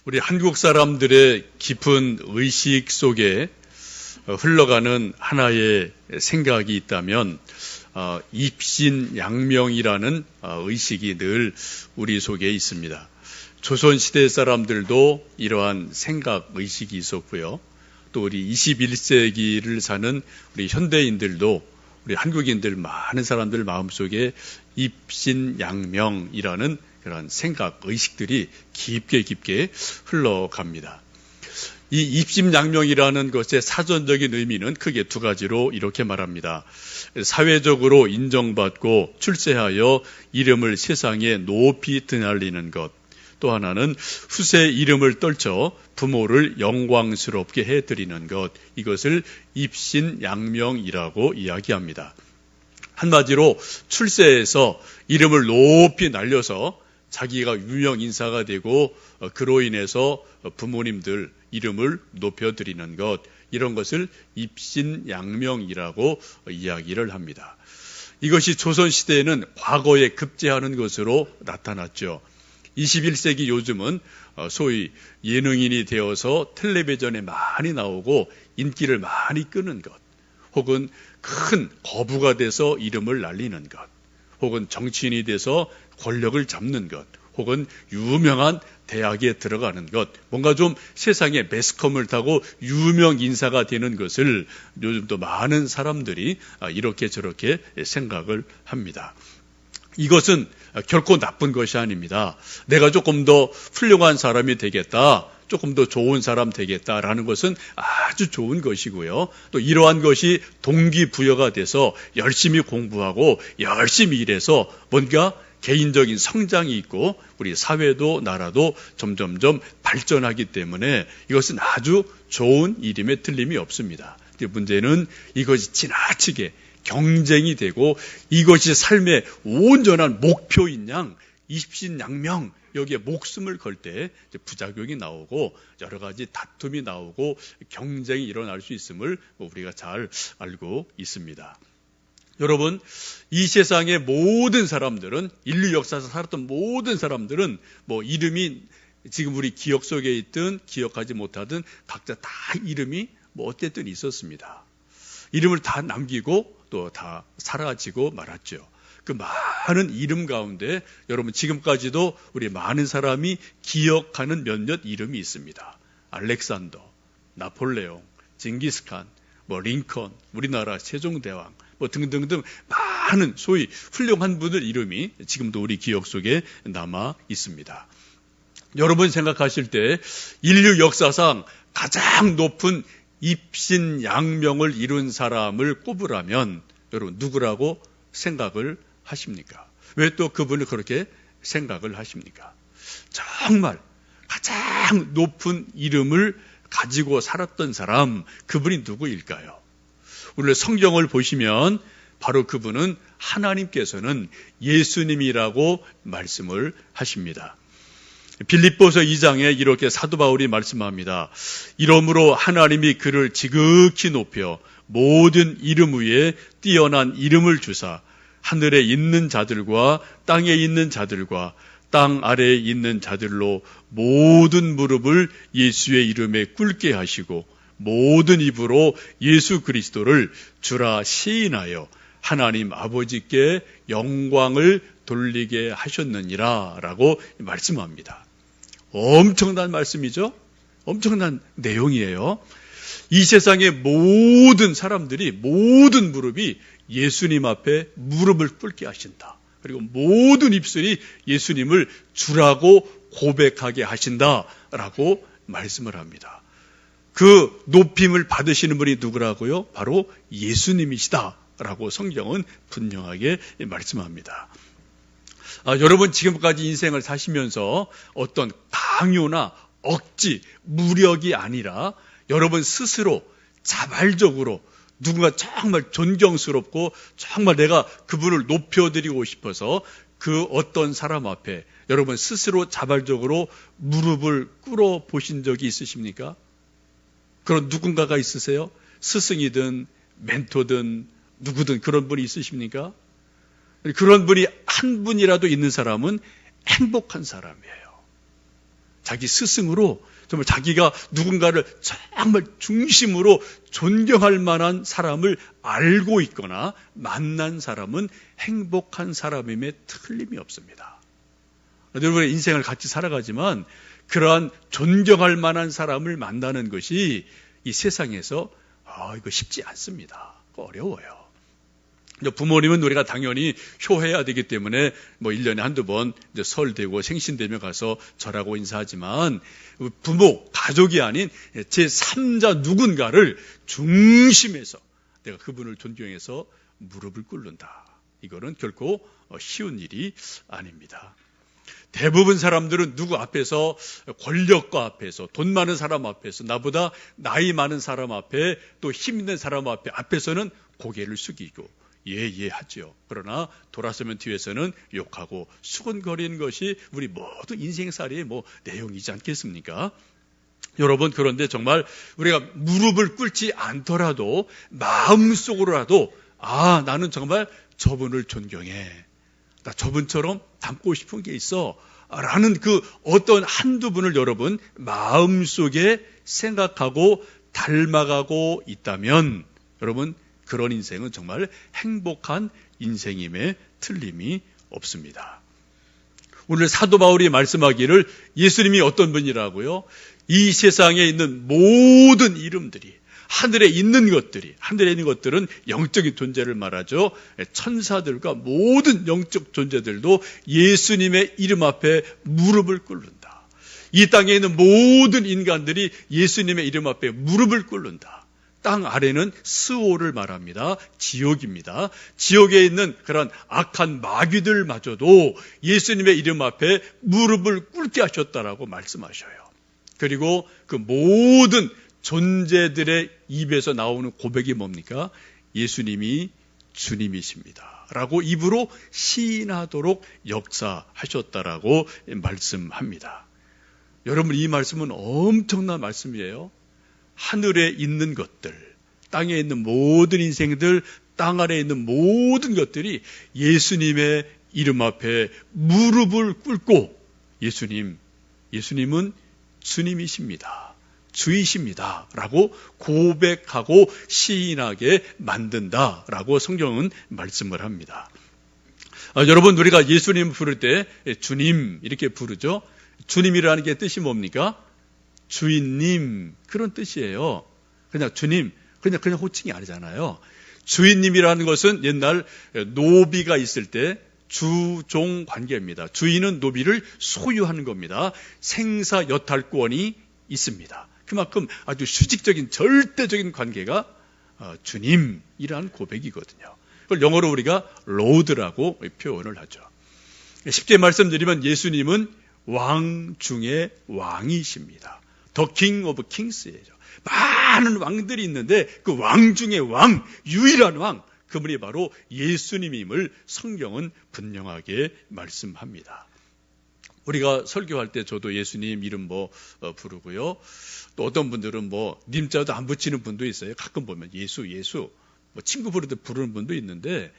우리 한국 사람들의 깊은 의식 속에 흘러가는 하나의 생각이 있다면 입신양명이라는 의식이 늘 우리 속에 있습니다. 조선시대 사람들도 이러한 생각 의식이 있었고요. 또 우리 21세기를 사는 우리 현대인들도 우리 한국인들 많은 사람들 마음속에 입신양명이라는 그런 생각 의식들이 깊게 흘러갑니다. 이 입신양명이라는 것의 사전적인 의미는 크게 두 가지로 이렇게 말합니다. 사회적으로 인정받고 출세하여 이름을 세상에 높이 드날리는 것. 또 하나는 후세 이름을 떨쳐 부모를 영광스럽게 해드리는 것. 이것을 입신양명이라고 이야기합니다. 한마디로 출세해서 이름을 높이 날려서 자기가 유명 인사가 되고 그로 인해서 부모님들 이름을 높여드리는 것, 이런 것을 입신양명이라고 이야기를 합니다. 이것이 조선시대에는 과거에 급제하는 것으로 나타났죠. 21세기 요즘은 소위 예능인이 되어서 텔레비전에 많이 나오고 인기를 많이 끄는 것, 혹은 큰 거부가 돼서 이름을 날리는 것, 혹은 정치인이 돼서 권력을 잡는 것, 혹은 유명한 대학에 들어가는 것, 뭔가 좀 세상에 매스컴을 타고 유명 인사가 되는 것을 요즘도 많은 사람들이 이렇게 저렇게 생각을 합니다. 이것은 결코 나쁜 것이 아닙니다. 내가 조금 더 훌륭한 사람이 되겠다, 조금 더 좋은 사람 되겠다라는 것은 아주 좋은 것이고요. 또 이러한 것이 동기부여가 돼서 열심히 공부하고 열심히 일해서 뭔가 개인적인 성장이 있고 우리 사회도 나라도 점점점 발전하기 때문에 이것은 아주 좋은 일임에 틀림이 없습니다. 문제는 이것이 지나치게 경쟁이 되고 이것이 삶의 온전한 목표인 양 입신양명, 여기에 목숨을 걸 때 부작용이 나오고 여러 가지 다툼이 나오고 경쟁이 일어날 수 있음을 우리가 잘 알고 있습니다. 여러분, 이 세상의 모든 사람들은, 인류 역사에서 살았던 모든 사람들은 이름이 지금 우리 기억 속에 있든 기억하지 못하든 각자 다 이름이 어쨌든 있었습니다. 이름을 다 남기고 또 다 사라지고 말았죠. 그 많은 이름 가운데 여러분 지금까지도 우리 많은 사람이 기억하는 몇몇 이름이 있습니다. 알렉산더, 나폴레옹, 징기스칸, 링컨, 우리나라 세종대왕, 등등등 많은 소위 훌륭한 분들 이름이 지금도 우리 기억 속에 남아 있습니다. 여러분 생각하실 때 인류 역사상 가장 높은 입신양명을 이룬 사람을 꼽으라면 여러분 누구라고 생각을 하십니까? 왜 또 그분을 그렇게 생각을 하십니까? 정말 가장 높은 이름을 가지고 살았던 사람, 그분이 누구일까요? 오늘 성경을 보시면 바로 그분은 하나님께서는 예수님이라고 말씀을 하십니다. 빌립보서 2장에 이렇게 사도 바울이 말씀합니다. 이러므로 하나님이 그를 지극히 높여 모든 이름 위에 뛰어난 이름을 주사 하늘에 있는 자들과 땅에 있는 자들과 땅 아래에 있는 자들로 모든 무릎을 예수의 이름에 꿇게 하시고 모든 입으로 예수 그리스도를 주라 시인하여 하나님 아버지께 영광을 돌리게 하셨느니라 라고 말씀합니다. 엄청난 말씀이죠? 엄청난 내용이에요. 이 세상의 모든 사람들이, 모든 무릎이 예수님 앞에 무릎을 꿇게 하신다. 그리고 모든 입술이 예수님을 주라고 고백하게 하신다라고 말씀을 합니다. 그 높임을 받으시는 분이 누구라고요? 바로 예수님이시다라고 성경은 분명하게 말씀합니다. 여러분 지금까지 인생을 사시면서 어떤 강요나 억지, 무력이 아니라 여러분 스스로 자발적으로 누군가 정말 존경스럽고 정말 내가 그분을 높여드리고 싶어서 그 어떤 사람 앞에 여러분 스스로 자발적으로 무릎을 꿇어 보신 적이 있으십니까? 그런 누군가가 있으세요? 스승이든 멘토든 누구든 그런 분이 있으십니까? 그런 분이 한 분이라도 있는 사람은 행복한 사람이에요. 자기 스승으로 정말 자기가 누군가를 정말 중심으로 존경할 만한 사람을 알고 있거나 만난 사람은 행복한 사람임에 틀림이 없습니다. 여러분의 인생을 같이 살아가지만 그러한 존경할 만한 사람을 만나는 것이 이 세상에서 이거 쉽지 않습니다. 어려워요. 부모님은 우리가 당연히 효해야 되기 때문에 1년에 한두 번 설 되고 생신 되면 가서 절하고 인사하지만 부모, 가족이 아닌 제3자 누군가를 중심에서 내가 그분을 존경해서 무릎을 꿇는다. 이거는 결코 쉬운 일이 아닙니다. 대부분 사람들은 누구 앞에서, 권력과 앞에서, 돈 많은 사람 앞에서, 나보다 나이 많은 사람 앞에, 또 힘 있는 사람 앞에서는 고개를 숙이고 예 하죠. 그러나 돌아서면 뒤에서는 욕하고 수근거리는 것이 우리 모든 인생살이의 내용이지 않겠습니까? 여러분, 그런데 정말 우리가 무릎을 꿇지 않더라도 마음속으로라도 나는 정말 저분을 존경해. 나 저분처럼 닮고 싶은 게 있어. 라는 그 어떤 한두 분을 여러분 마음속에 생각하고 닮아가고 있다면 여러분 그런 인생은 정말 행복한 인생임에 틀림이 없습니다. 오늘 사도 바울이 말씀하기를 예수님이 어떤 분이라고요? 이 세상에 있는 모든 이름들이 하늘에 있는 것들은 영적인 존재를 말하죠. 천사들과 모든 영적 존재들도 예수님의 이름 앞에 무릎을 꿇는다. 이 땅에 있는 모든 인간들이 예수님의 이름 앞에 무릎을 꿇는다. 땅 아래는 스오를 말합니다. 지옥입니다. 지옥에 있는 그런 악한 마귀들마저도 예수님의 이름 앞에 무릎을 꿇게 하셨다라고 말씀하셔요. 그리고 그 모든 존재들의 입에서 나오는 고백이 뭡니까? 예수님이 주님이십니다. 라고 입으로 시인하도록 역사하셨다라고 말씀합니다. 여러분, 이 말씀은 엄청난 말씀이에요. 하늘에 있는 것들, 땅에 있는 모든 인생들, 땅 아래에 있는 모든 것들이 예수님의 이름 앞에 무릎을 꿇고 예수님은 주님이십니다. 주이십니다. 라고 고백하고 시인하게 만든다라고 성경은 말씀을 합니다. 여러분, 우리가 예수님 부를 때 주님 이렇게 부르죠. 주님이라는 게 뜻이 뭡니까? 주인님, 그런 뜻이에요. 그냥 주님, 그냥 호칭이 아니잖아요. 주인님이라는 것은 옛날 노비가 있을 때 주종 관계입니다. 주인은 노비를 소유하는 겁니다. 생사 여탈권이 있습니다. 그만큼 아주 수직적인 절대적인 관계가 주님이라는 고백이거든요. 그걸 영어로 우리가 로드라고 표현을 하죠. 쉽게 말씀드리면 예수님은 왕 중의 왕이십니다. 더 킹 오브 킹스예요. 많은 왕들이 있는데 그 왕 중의 왕, 유일한 왕, 그분이 바로 예수님임을 성경은 분명하게 말씀합니다. 우리가 설교할 때 저도 예수님 이름 부르고요. 또 어떤 분들은 님자도 안 붙이는 분도 있어요. 가끔 보면 예수 친구 부르듯 부르는 분도 있는데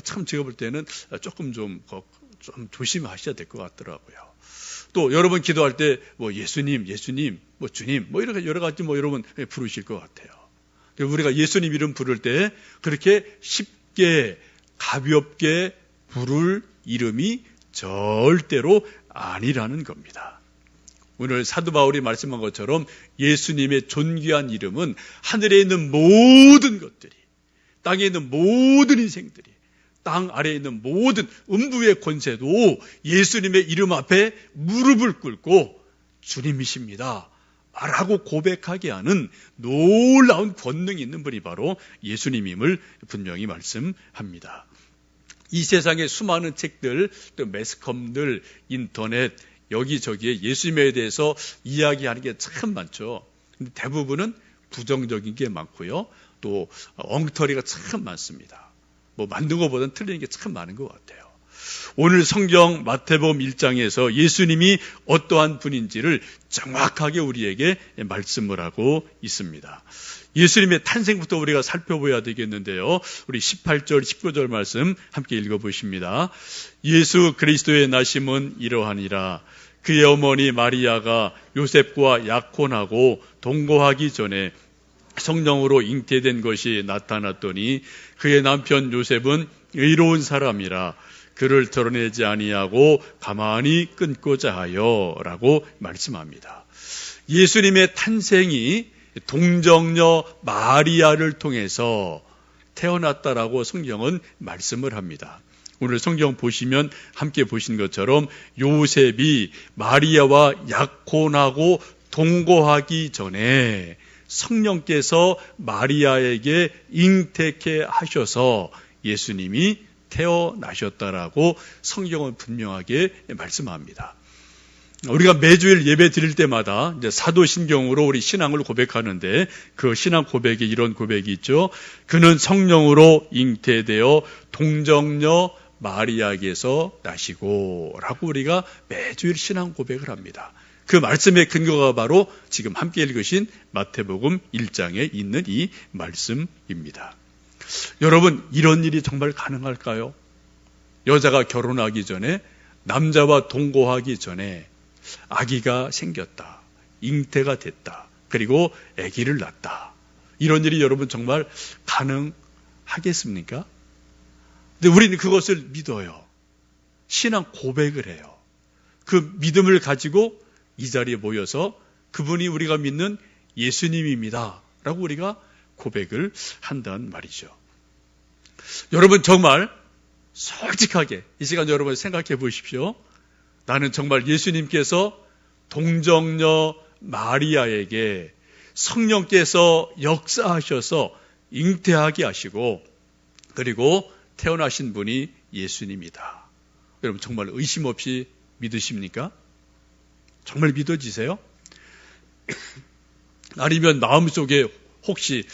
참 제가 볼 때는 조금 좀 조심하셔야 될 것 같더라고요. 또 여러분 기도할 때 예수님, 주님 이렇게 여러 가지 여러분 부르실 것 같아요. 우리가 예수님 이름 부를 때 그렇게 쉽게 가볍게 부를 이름이 절대로 아니라는 겁니다. 오늘 사도 바울이 말씀한 것처럼 예수님의 존귀한 이름은 하늘에 있는 모든 것들이, 땅에 있는 모든 인생들이, 땅 아래에 있는 모든 음부의 권세도 예수님의 이름 앞에 무릎을 꿇고 주님이십니다 라고 고백하게 하는 놀라운 권능이 있는 분이 바로 예수님임을 분명히 말씀합니다. 이 세상의 수많은 책들, 또 매스컴들, 인터넷, 여기저기에 예수님에 대해서 이야기하는 게 참 많죠. 근데 대부분은 부정적인 게 많고요. 또 엉터리가 참 많습니다. 만든 것보다는 틀리는 게 참 많은 것 같아요. 오늘 성경 마태복음 1장에서 예수님이 어떠한 분인지를 정확하게 우리에게 말씀을 하고 있습니다. 예수님의 탄생부터 우리가 살펴봐야 되겠는데요. 우리 18절, 19절 말씀 함께 읽어보십니다. 예수 그리스도의 나심은 이러하니라. 그의 어머니 마리아가 요셉과 약혼하고 동거하기 전에 성령으로 잉태된 것이 나타났더니 그의 남편 요셉은 의로운 사람이라 그를 드러내지 아니하고 가만히 끊고자 하여 라고 말씀합니다. 예수님의 탄생이 동정녀 마리아를 통해서 태어났다라고 성경은 말씀을 합니다. 오늘 성경 보시면 함께 보신 것처럼 요셉이 마리아와 약혼하고 동거하기 전에 성령께서 마리아에게 잉태케 하셔서 예수님이 태어나셨다라고 성경은 분명하게 말씀합니다. 우리가 매주일 예배 드릴 때마다 이제 사도신경으로 우리 신앙을 고백하는데 그 신앙 고백에 이런 고백이 있죠. 그는 성령으로 잉태되어 동정녀 마리아에게서 나시고 라고 우리가 매주일 신앙 고백을 합니다. 그 말씀의 근거가 바로 지금 함께 읽으신 마태복음 1장에 있는 이 말씀입니다. 여러분, 이런 일이 정말 가능할까요? 여자가 결혼하기 전에, 남자와 동거하기 전에 아기가 생겼다, 잉태가 됐다, 그리고 아기를 낳았다. 이런 일이 여러분 정말 가능하겠습니까? 근데 우리는 그것을 믿어요. 신앙 고백을 해요. 그 믿음을 가지고 이 자리에 모여서 그분이 우리가 믿는 예수님입니다 라고 우리가 고백을 한다는 말이죠. 여러분 정말 솔직하게 이 시간 여러분 생각해 보십시오. 나는 정말 예수님께서 동정녀 마리아에게 성령께서 역사하셔서 잉태하게 하시고 그리고 태어나신 분이 예수님이다. 여러분 정말 의심 없이 믿으십니까? 정말 믿어지세요? 아니면 마음속에 혹시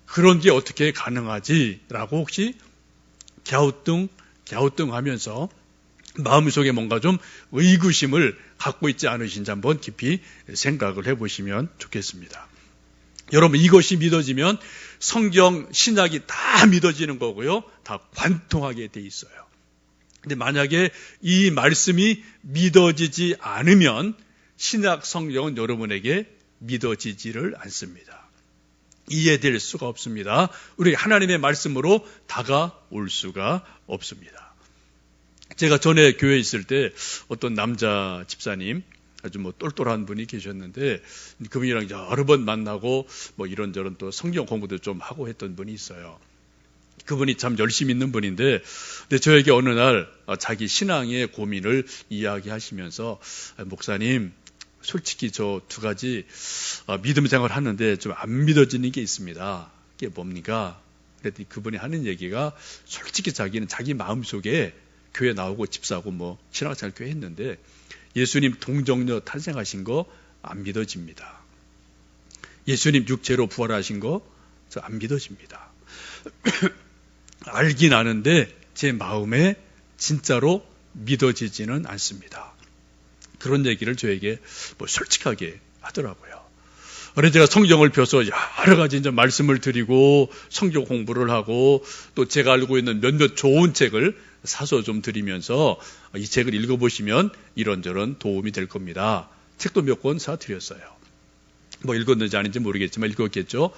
그런 게 어떻게 가능하지라고 혹시 갸우뚱하면서 마음속에 뭔가 좀 의구심을 갖고 있지 않으신지 한번 깊이 생각을 해보시면 좋겠습니다. 여러분 이것이 믿어지면 성경 신약이 다 믿어지는 거고요. 다 관통하게 돼 있어요. 근데 만약에 이 말씀이 믿어지지 않으면 신약 성경은 여러분에게 믿어지지를 않습니다. 이해될 수가 없습니다. 우리 하나님의 말씀으로 다가올 수가 없습니다. 제가 전에 교회에 있을 때 어떤 남자 집사님 아주 똘똘한 분이 계셨는데 그분이랑 여러 번 만나고 이런저런 또 성경 공부도 좀 하고 했던 분이 있어요. 그분이 참 열심히 있는 분인데 근데 저에게 어느 날 자기 신앙의 고민을 이야기하시면서 목사님 솔직히 저 두 가지 믿음 생활을 하는데 좀 안 믿어지는 게 있습니다. 그게 뭡니까? 그랬더니 그분이 하는 얘기가 솔직히 자기는 자기 마음속에 교회 나오고 집사하고 신앙생활 교회 했는데 예수님 동정녀 탄생하신 거 안 믿어집니다. 예수님 육체로 부활하신 거 저 안 믿어집니다. 알긴 아는데 제 마음에 진짜로 믿어지지는 않습니다. 그런 얘기를 저에게 솔직하게 하더라고요. 그래서 제가 성경을 펴서 여러 가지 이제 말씀을 드리고 성경 공부를 하고 또 제가 알고 있는 몇몇 좋은 책을 사서 좀 드리면서 이 책을 읽어보시면 이런저런 도움이 될 겁니다. 책도 몇 권 사드렸어요. 읽었는지 아닌지 모르겠지만 읽었겠죠.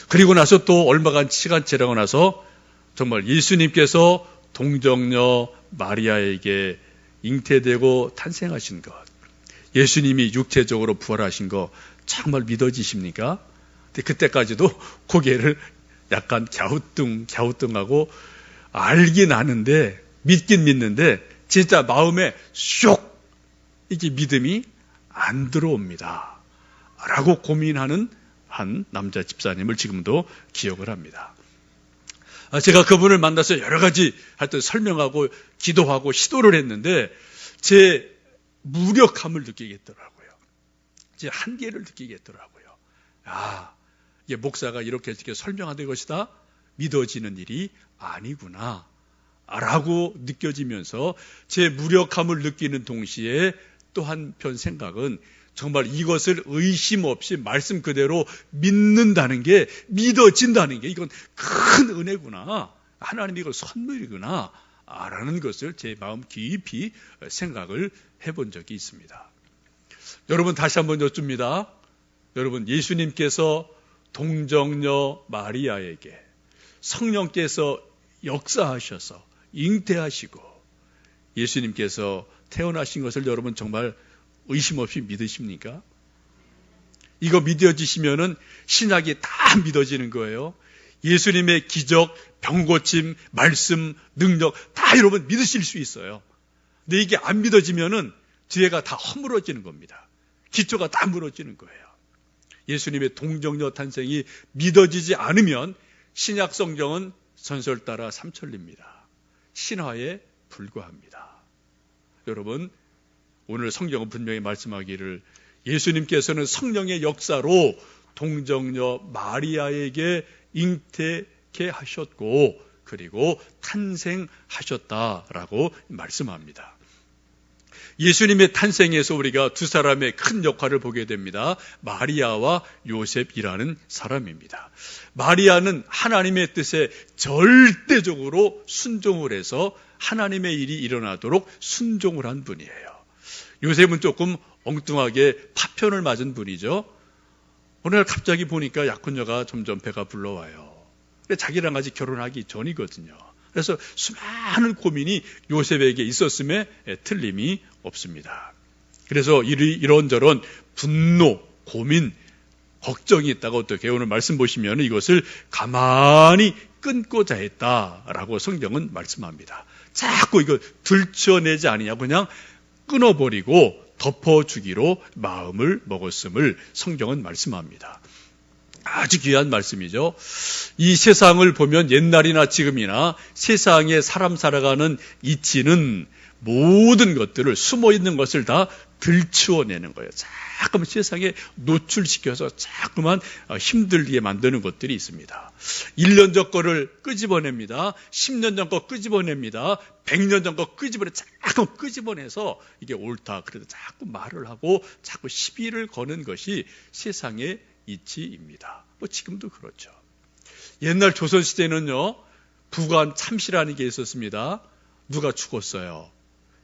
그리고 나서 또 얼마간 시간 지나고 나서 정말 예수님께서 동정녀 마리아에게 잉태되고 탄생하신 것, 예수님이 육체적으로 부활하신 거 정말 믿어지십니까? 근데 그때까지도 고개를 약간 갸우뚱하고 알긴 아는데 믿긴 믿는데 진짜 마음에 쏙 이게 믿음이 안 들어옵니다. 라고 고민하는 한 남자 집사님을 지금도 기억을 합니다. 제가 그분을 만나서 여러 가지 하여튼 설명하고 기도하고 시도를 했는데 제 무력함을 느끼겠더라고요. 제 한계를 느끼겠더라고요. 이게 목사가 이렇게 설명하는 것이다? 믿어지는 일이 아니구나. 라고 느껴지면서 제 무력함을 느끼는 동시에 또 한편 생각은 정말 이것을 의심 없이 말씀 그대로 믿는다는 게, 믿어진다는 게 이건 큰 은혜구나. 하나님이 이걸 선물이구나. 라는 것을 제 마음 깊이 생각을 해본 적이 있습니다. 여러분 다시 한번 여쭙니다. 여러분 예수님께서 동정녀 마리아에게 성령께서 역사하셔서 잉태하시고 예수님께서 태어나신 것을 여러분 정말 의심 없이 믿으십니까? 이거 믿어지시면은 신약이 다 믿어지는 거예요. 예수님의 기적, 병고침, 말씀, 능력 다 여러분 믿으실 수 있어요. 근데 이게 안 믿어지면은 뒤에가 다 허물어지는 겁니다. 기초가 다 무너지는 거예요. 예수님의 동정녀 탄생이 믿어지지 않으면 신약 성경은 전설 따라 삼천리입니다. 신화에 불과합니다. 여러분, 오늘 성경은 분명히 말씀하기를 예수님께서는 성령의 역사로 동정녀 마리아에게 잉태케 하셨고 그리고 탄생하셨다라고 말씀합니다. 예수님의 탄생에서 우리가 두 사람의 큰 역할을 보게 됩니다. 마리아와 요셉이라는 사람입니다. 마리아는 하나님의 뜻에 절대적으로 순종을 해서 하나님의 일이 일어나도록 순종을 한 분이에요. 요셉은 조금 엉뚱하게 파편을 맞은 분이죠. 어느 날 갑자기 보니까 약혼녀가 점점 배가 불러와요. 자기랑 같이 결혼하기 전이거든요. 그래서 수많은 고민이 요셉에게 있었음에 틀림이 없습니다. 그래서 이런저런 분노, 고민, 걱정이 있다고 어떻게 오늘 말씀 보시면 이것을 가만히 끊고자 했다라고 성경은 말씀합니다. 자꾸 이거 들춰내지 아니냐 그냥 끊어버리고 덮어주기로 마음을 먹었음을 성경은 말씀합니다. 아주 귀한 말씀이죠. 이 세상을 보면 옛날이나 지금이나 세상에 사람 살아가는 이치는 모든 것들을 숨어있는 것을 다 들추어내는 거예요. 자꾸만 세상에 노출시켜서 자꾸만 힘들게 만드는 것들이 있습니다. 1년 전 거를 끄집어냅니다. 10년 전 거 끄집어냅니다. 100년 전 거 자꾸 끄집어내서 이게 옳다. 그래도 자꾸 말을 하고 자꾸 시비를 거는 것이 세상의 이치입니다. 지금도 그렇죠. 옛날 조선시대는요, 부관 참시라는 게 있었습니다. 누가 죽었어요.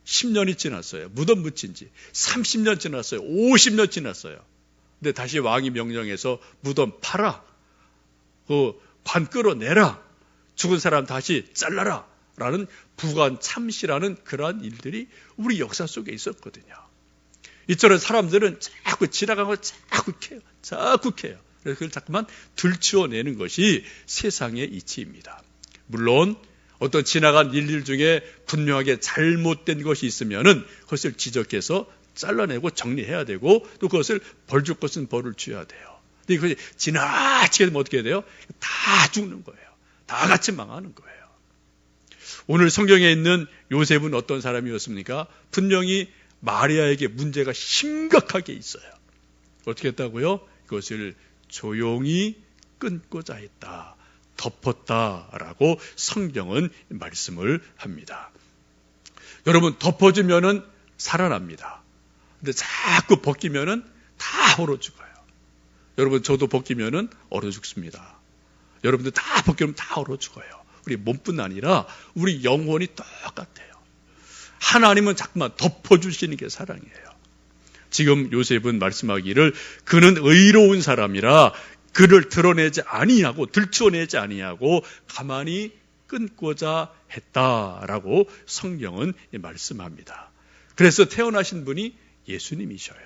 10년이 지났어요. 무덤 묻힌 지 30년 지났어요. 50년 지났어요. 근데 다시 왕이 명령해서 무덤 팔아. 관 끌어내라. 죽은 사람 다시 잘라라. 라는 부관 참시라는 그러한 일들이 우리 역사 속에 있었거든요. 이처럼 사람들은 자꾸 지나간 걸 자꾸 캐요. 그래서 그걸 자꾸만 들추어내는 것이 세상의 이치입니다. 물론 어떤 지나간 일들 중에 분명하게 잘못된 것이 있으면은 그것을 지적해서 잘라내고 정리해야 되고 또 그것을 벌 줄 것은 벌을 줘야 돼요. 근데 그것이 지나치게 되면 어떻게 돼요? 다 죽는 거예요. 다 같이 망하는 거예요. 오늘 성경에 있는 요셉은 어떤 사람이었습니까? 분명히 마리아에게 문제가 심각하게 있어요. 어떻게 했다고요? 그것을 조용히 끊고자 했다. 덮었다라고 성경은 말씀을 합니다. 여러분, 덮어주면은 살아납니다. 근데 자꾸 벗기면은 다 얼어 죽어요. 여러분, 저도 벗기면은 얼어 죽습니다. 여러분들 다 벗기면 다 얼어 죽어요. 우리 몸뿐 아니라 우리 영혼이 똑같아요. 하나님은 자꾸만 덮어주시는 게 사랑이에요. 지금 요셉은 말씀하기를 그는 의로운 사람이라 그를 드러내지 아니하고 들추어내지 아니하고 가만히 끊고자 했다라고 성경은 말씀합니다. 그래서 태어나신 분이 예수님이셔요.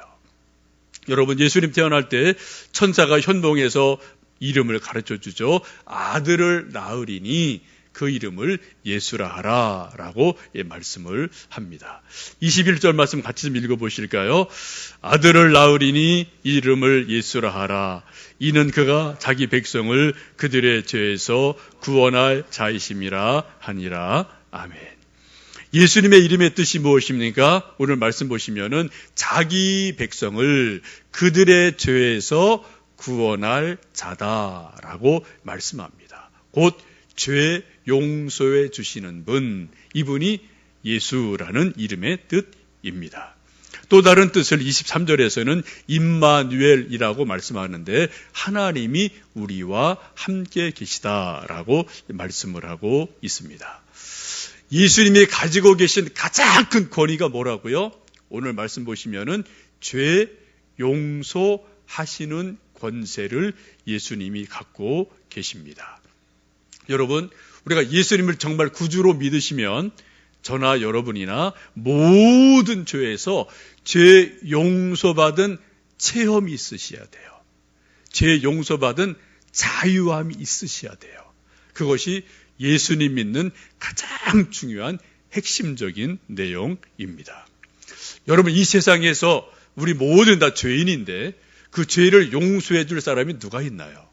여러분, 예수님 태어날 때 천사가 현몽에서 이름을 가르쳐 주죠. 아들을 낳으리니 그 이름을 예수라 하라 라고 말씀을 합니다. 21절 말씀 같이 좀 읽어보실까요? 아들을 낳으리니 이름을 예수라 하라. 이는 그가 자기 백성을 그들의 죄에서 구원할 자이심이라 하니라. 아멘. 예수님의 이름의 뜻이 무엇입니까? 오늘 말씀 보시면은 자기 백성을 그들의 죄에서 구원할 자다라고 말씀합니다. 곧 죄 용서해 주시는 분, 이분이 예수라는 이름의 뜻입니다. 또 다른 뜻을 23절에서는 임마누엘이라고 말씀하는데 하나님이 우리와 함께 계시다라고 말씀을 하고 있습니다. 예수님이 가지고 계신 가장 큰 권위가 뭐라고요? 오늘 말씀 보시면은 죄 용서하시는 권세를 예수님이 갖고 계십니다. 여러분, 우리가 예수님을 정말 구주로 믿으시면 저나 여러분이나 모든 죄에서 죄 용서받은 체험이 있으셔야 돼요. 죄 용서받은 자유함이 있으셔야 돼요. 그것이 예수님 믿는 가장 중요한 핵심적인 내용입니다. 여러분, 이 세상에서 우리 모든 다 죄인인데 그 죄를 용서해 줄 사람이 누가 있나요?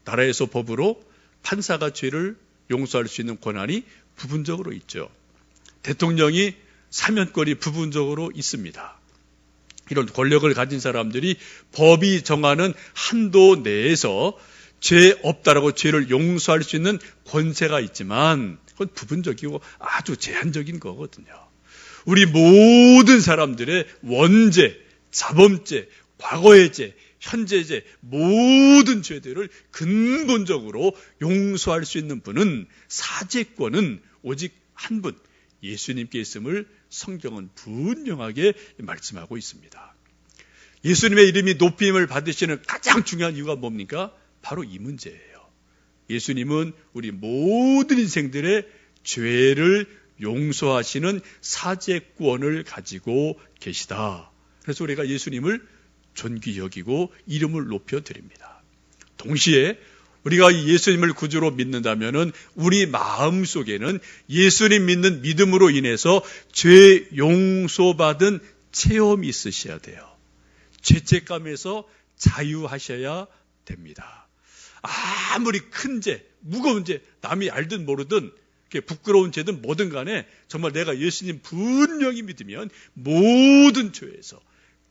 나라에서 법으로 판사가 죄를 용서할 수 있는 권한이 부분적으로 있죠. 대통령이 사면권이 부분적으로 있습니다. 이런 권력을 가진 사람들이 법이 정하는 한도 내에서 죄 없다라고 죄를 용서할 수 있는 권세가 있지만 그건 부분적이고 아주 제한적인 거거든요. 우리 모든 사람들의 원죄, 자범죄, 과거의 죄, 현재 죄, 모든 죄들을 근본적으로 용서할 수 있는 분은, 사죄권은 오직 한 분, 예수님께 있음을 성경은 분명하게 말씀하고 있습니다. 예수님의 이름이 높임을 받으시는 가장 중요한 이유가 뭡니까? 바로 이 문제예요. 예수님은 우리 모든 인생들의 죄를 용서하시는 사죄권을 가지고 계시다. 그래서 우리가 예수님을 존귀 여기고 이름을 높여드립니다. 동시에 우리가 예수님을 구주로 믿는다면 우리 마음속에는 예수님 믿는 믿음으로 인해서 죄 용서받은 체험이 있으셔야 돼요. 죄책감에서 자유하셔야 됩니다. 아무리 큰 죄, 무거운 죄, 남이 알든 모르든 부끄러운 죄든 뭐든 간에 정말 내가 예수님 분명히 믿으면 모든 죄에서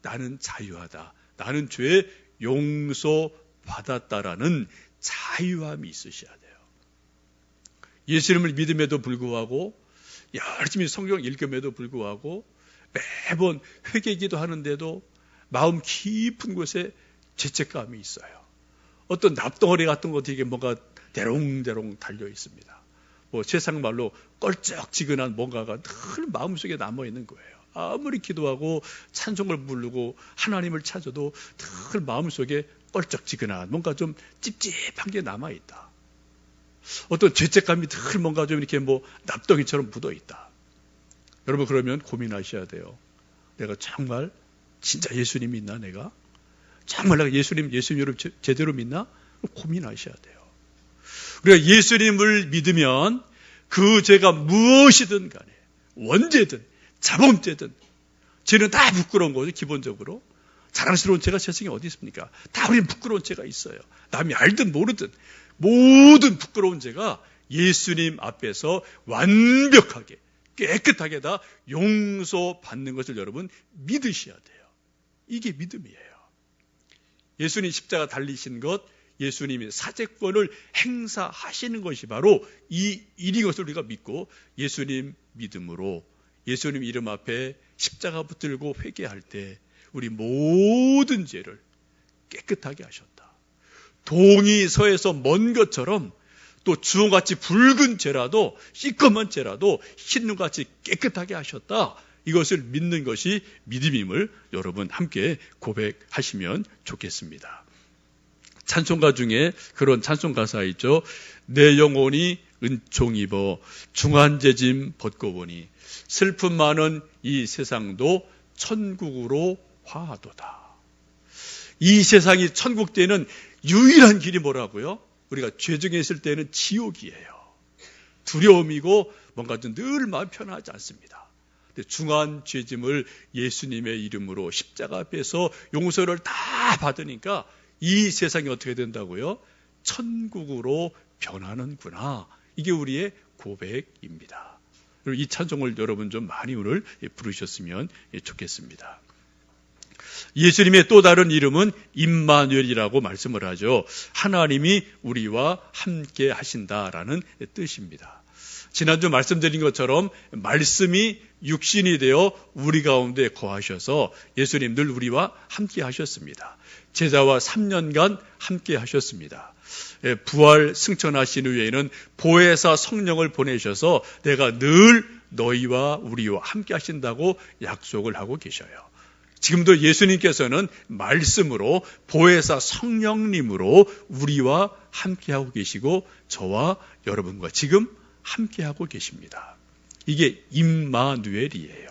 나는 자유하다, 나는 죄 용서받았다라는 자유함이 있으셔야 돼요. 예수님을 믿음에도 불구하고, 열심히 성경 읽음에도 불구하고, 매번 회개기도 하는데도 마음 깊은 곳에 죄책감이 있어요. 어떤 납덩어리 같은 거 되게 뭔가 대롱대롱 달려 있습니다. 세상 말로 껄쩍지근한 뭔가가 늘 마음속에 남아있는 거예요. 아무리 기도하고 찬송을 부르고 하나님을 찾아도 늘 마음속에 껄쩍지근한 뭔가 좀 찝찝한 게 남아있다. 어떤 죄책감이 늘 뭔가 좀 이렇게 납덩이처럼 묻어있다. 여러분, 그러면 고민하셔야 돼요. 내가 정말 진짜 예수님 믿나? 내가 정말 내가 예수님을 제대로 믿나? 고민하셔야 돼요. 우리가 예수님을 믿으면 그 죄가 무엇이든 간에, 원죄든 자범죄든, 죄는 다 부끄러운 거죠. 기본적으로 자랑스러운 죄가 세상에 어디 있습니까? 다 우리는 부끄러운 죄가 있어요. 남이 알든 모르든 모든 부끄러운 죄가 예수님 앞에서 완벽하게 깨끗하게 다 용서받는 것을 여러분 믿으셔야 돼요. 이게 믿음이에요. 예수님 십자가 달리신 것, 예수님이 사죄권을 행사하시는 것이 바로 이인 것을 우리가 믿고 예수님 믿음으로 예수님 이름 앞에 십자가 붙들고 회개할 때 우리 모든 죄를 깨끗하게 하셨다. 동이 서에서 먼 것처럼 또 주홍같이 붉은 죄라도, 시꺼먼 죄라도 흰눈같이 깨끗하게 하셨다. 이것을 믿는 것이 믿음임을 여러분 함께 고백하시면 좋겠습니다. 찬송가 중에 그런 찬송가사 있죠. 내 영혼이 은총 입어 중한제짐 벗고 보니 슬픔 많은 이 세상도 천국으로 화하도다. 이 세상이 천국 되는 유일한 길이 뭐라고요? 우리가 죄 중에 있을 때는 지옥이에요. 두려움이고 뭔가 좀 늘 마음 편하지 않습니다. 중한 죄짐을 예수님의 이름으로 십자가 앞에서 용서를 다 받으니까 이 세상이 어떻게 된다고요? 천국으로 변하는구나. 이게 우리의 고백입니다. 그리고 이 찬송을 여러분 좀 많이 오늘 부르셨으면 좋겠습니다. 예수님의 또 다른 이름은 임마누엘이라고 말씀을 하죠. 하나님이 우리와 함께 하신다라는 뜻입니다. 지난주 말씀드린 것처럼 말씀이 육신이 되어 우리 가운데 거하셔서 예수님 늘 우리와 함께 하셨습니다. 제자와 3년간 함께 하셨습니다. 부활 승천하신 후에는 보혜사 성령을 보내셔서 내가 늘 너희와 우리와 함께 하신다고 약속을 하고 계셔요. 지금도 예수님께서는 말씀으로 보혜사 성령님으로 우리와 함께하고 계시고 저와 여러분과 지금 함께하고 계십니다. 이게 임마누엘이에요.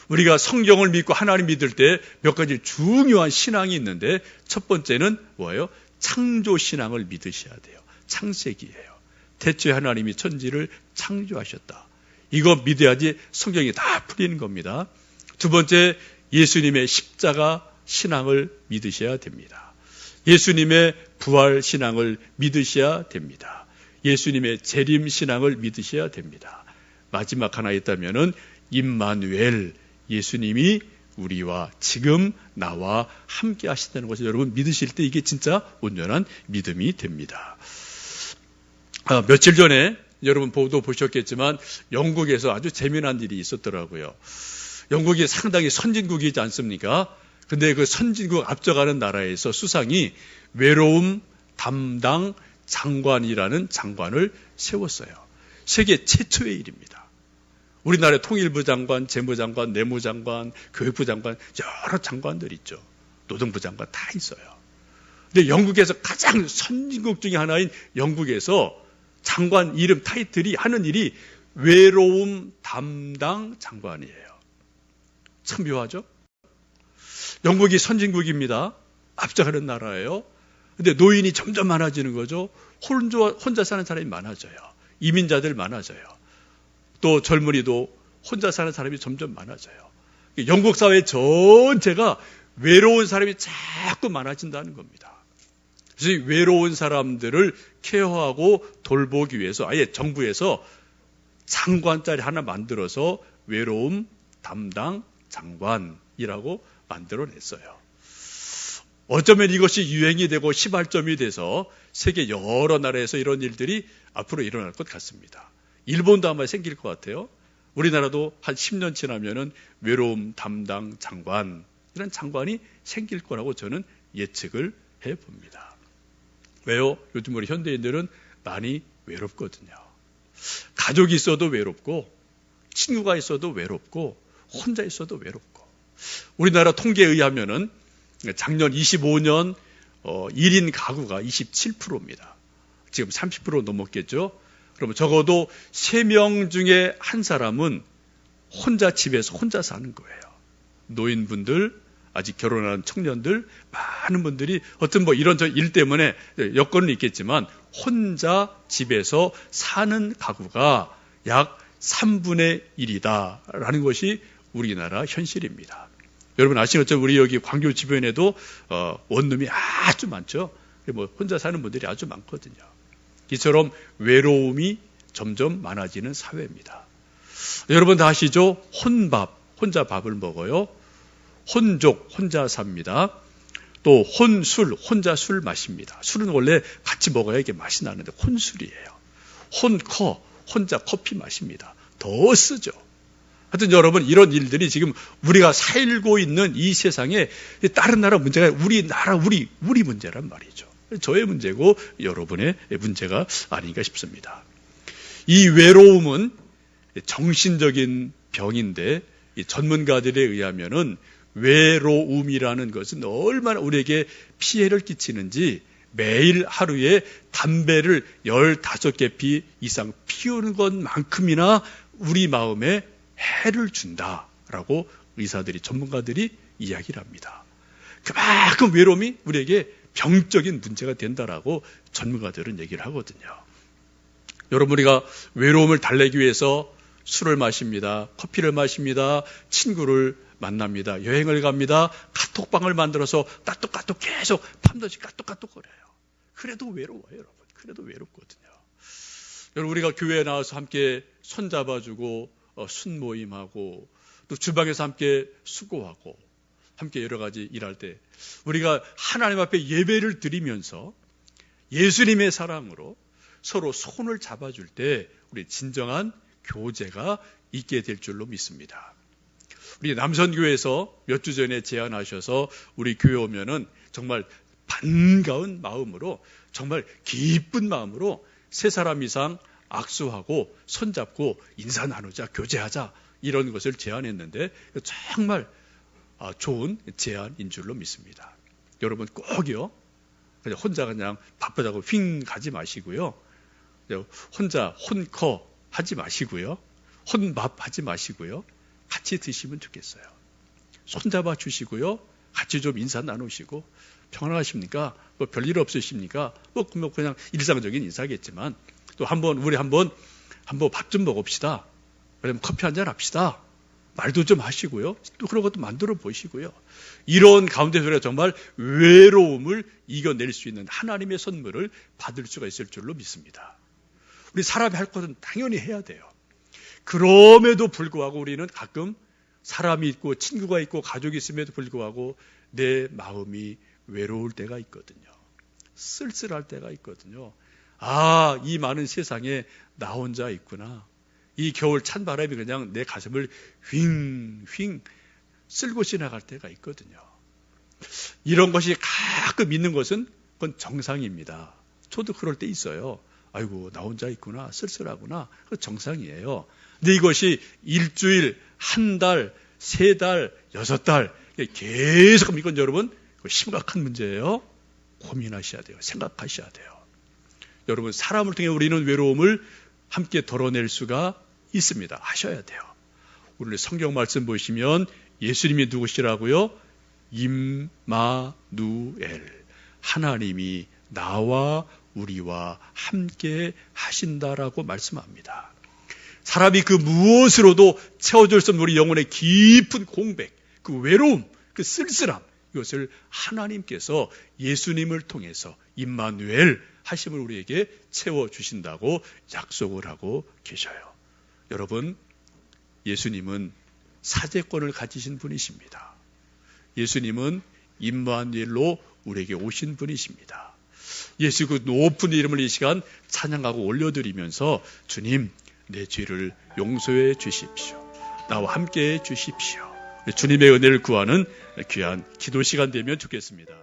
우리가 성경을 믿고 하나님 믿을 때 몇 가지 중요한 신앙이 있는데 첫 번째는 뭐예요? 창조신앙을 믿으셔야 돼요. 창세기예요. 대체 하나님이 천지를 창조하셨다. 이거 믿어야지 성경이 다 풀리는 겁니다. 두 번째, 예수님의 십자가 신앙을 믿으셔야 됩니다. 예수님의 부활 신앙을 믿으셔야 됩니다. 예수님의 재림 신앙을 믿으셔야 됩니다. 마지막 하나 있다면은 임마누엘, 예수님이 우리와 지금 나와 함께 하신다는 것을 여러분 믿으실 때 이게 진짜 온전한 믿음이 됩니다. 며칠 전에 여러분 보도 보셨겠지만 영국에서 아주 재미난 일이 있었더라고요. 영국이 상당히 선진국이지 않습니까? 근데 그 선진국 앞서가는 나라에서 수상이 외로움 담당 장관이라는 장관을 세웠어요. 세계 최초의 일입니다. 우리나라의 통일부 장관, 재무장관, 내무장관, 교육부 장관, 여러 장관들 있죠. 노동부 장관 다 있어요. 근데 영국에서 가장 선진국 중에 하나인 영국에서 장관 이름 타이틀이 하는 일이 외로움 담당 장관이에요. 참 묘하죠? 영국이 선진국입니다. 앞서가는 나라예요. 근데 노인이 점점 많아지는 거죠. 혼자 사는 사람이 많아져요. 이민자들 많아져요. 또 젊은이도 혼자 사는 사람이 점점 많아져요. 영국 사회 전체가 외로운 사람이 자꾸 많아진다는 겁니다. 그래서 이 외로운 사람들을 케어하고 돌보기 위해서 아예 정부에서 장관 자리 하나 만들어서 외로움 담당 장관이라고 만들어냈어요. 어쩌면 이것이 유행이 되고 시발점이 돼서 세계 여러 나라에서 이런 일들이 앞으로 일어날 것 같습니다. 일본도 아마 생길 것 같아요. 우리나라도 한 10년 지나면은 외로움 담당 장관, 이런 장관이 생길 거라고 저는 예측을 해봅니다. 왜요? 요즘 우리 현대인들은 많이 외롭거든요. 가족이 있어도 외롭고, 친구가 있어도 외롭고, 혼자 있어도 외롭고. 우리나라 통계에 의하면은 작년 25년 1인 가구가 27%입니다. 지금 30% 넘었겠죠? 그러면 적어도 3명 중에 한 사람은 혼자 집에서 혼자 사는 거예요. 노인분들, 아직 결혼한 청년들, 많은 분들이 어떤 이런 일 때문에 여건은 있겠지만 혼자 집에서 사는 가구가 약 3분의 1이다라는 것이 우리나라 현실입니다. 여러분 아시는 것처럼 우리 여기 광교 주변에도 원룸이 아주 많죠. 혼자 사는 분들이 아주 많거든요. 이처럼 외로움이 점점 많아지는 사회입니다. 여러분 다 아시죠? 혼자 밥을 먹어요. 혼족, 혼자 삽니다. 또 혼술, 혼자 술 마십니다. 술은 원래 같이 먹어야 이게 맛이 나는데 혼술이에요. 혼커, 혼자 커피 마십니다. 더 쓰죠. 하여튼 여러분 이런 일들이 지금 우리가 살고 있는 이 세상에 다른 나라 문제가 우리 문제란 말이죠. 저의 문제고 여러분의 문제가 아닌가 싶습니다. 이 외로움은 정신적인 병인데 이 전문가들에 의하면은 외로움이라는 것은 얼마나 우리에게 피해를 끼치는지 매일 하루에 담배를 15개 피 이상 피우는 것만큼이나 우리 마음에 해를 준다라고 의사들이 전문가들이 이야기를 합니다. 그만큼 외로움이 우리에게 병적인 문제가 된다라고 전문가들은 얘기를 하거든요. 여러분 우리가 외로움을 달래기 위해서 술을 마십니다. 커피를 마십니다. 친구를 만납니다. 여행을 갑니다. 카톡방을 만들어서 까똑까똑 계속 밤낮이 까똑까똑거려요. 그래도 외로워요, 여러분. 그래도 외롭거든요. 여러분 우리가 교회에 나와서 함께 손잡아주고 순모임하고 또 주방에서 함께 수고하고 함께 여러 가지 일할 때 우리가 하나님 앞에 예배를 드리면서 예수님의 사랑으로 서로 손을 잡아줄 때 우리 진정한 교제가 있게 될 줄로 믿습니다. 우리 남선교회에서 몇 주 전에 제안하셔서 우리 교회 오면은 정말 반가운 마음으로 정말 기쁜 마음으로 3사람 이상 악수하고 손잡고 인사 나누자 교제하자 이런 것을 제안했는데 정말 좋은 제안인 줄로 믿습니다. 여러분 꼭요, 그냥 혼자 그냥 바쁘다고 휙 가지 마시고요. 혼자 혼커 하지 마시고요. 혼밥 하지 마시고요. 같이 드시면 좋겠어요. 손잡아 주시고요. 같이 좀 인사 나누시고, 평안하십니까? 뭐 별일 없으십니까? 뭐 그냥 일상적인 인사겠지만, 또 우리 한번 밥 좀 먹읍시다. 그러면 커피 한잔 합시다. 말도 좀 하시고요. 또 그런 것도 만들어 보시고요. 이런 가운데서 우리가 정말 외로움을 이겨낼 수 있는 하나님의 선물을 받을 수가 있을 줄로 믿습니다. 우리 사람이 할 것은 당연히 해야 돼요. 그럼에도 불구하고 우리는 가끔 사람이 있고 친구가 있고 가족이 있음에도 불구하고 내 마음이 외로울 때가 있거든요. 쓸쓸할 때가 있거든요. 이 많은 세상에 나 혼자 있구나. 이 겨울 찬바람이 그냥 내 가슴을 휑휑 쓸고 지나갈 때가 있거든요. 이런 것이 가끔 있는 것은 그건 정상입니다. 저도 그럴 때 있어요. 아이고, 나 혼자 있구나, 쓸쓸하구나. 그건 정상이에요. 근데 이것이 일주일, 한 달, 3달, 6달 계속 이건 여러분 심각한 문제예요. 고민하셔야 돼요. 생각하셔야 돼요. 여러분, 사람을 통해 우리는 외로움을 함께 덜어낼 수가 있습니다. 하셔야 돼요. 오늘 성경 말씀 보시면 예수님이 누구시라고요? 임마누엘. 하나님이 나와 우리와 함께 하신다라고 말씀합니다. 사람이 그 무엇으로도 채워줄 수 없는 우리 영혼의 깊은 공백, 그 외로움, 그 쓸쓸함, 이것을 하나님께서 예수님을 통해서 임마누엘 하심을 우리에게 채워주신다고 약속을 하고 계셔요. 여러분, 예수님은 사제권을 가지신 분이십니다. 예수님은 임마누엘로 우리에게 오신 분이십니다. 예수 그 높은 이름을 이 시간 찬양하고 올려드리면서 주님, 내 죄를 용서해 주십시오. 나와 함께 해 주십시오. 주님의 은혜를 구하는 귀한 기도 시간 되면 좋겠습니다.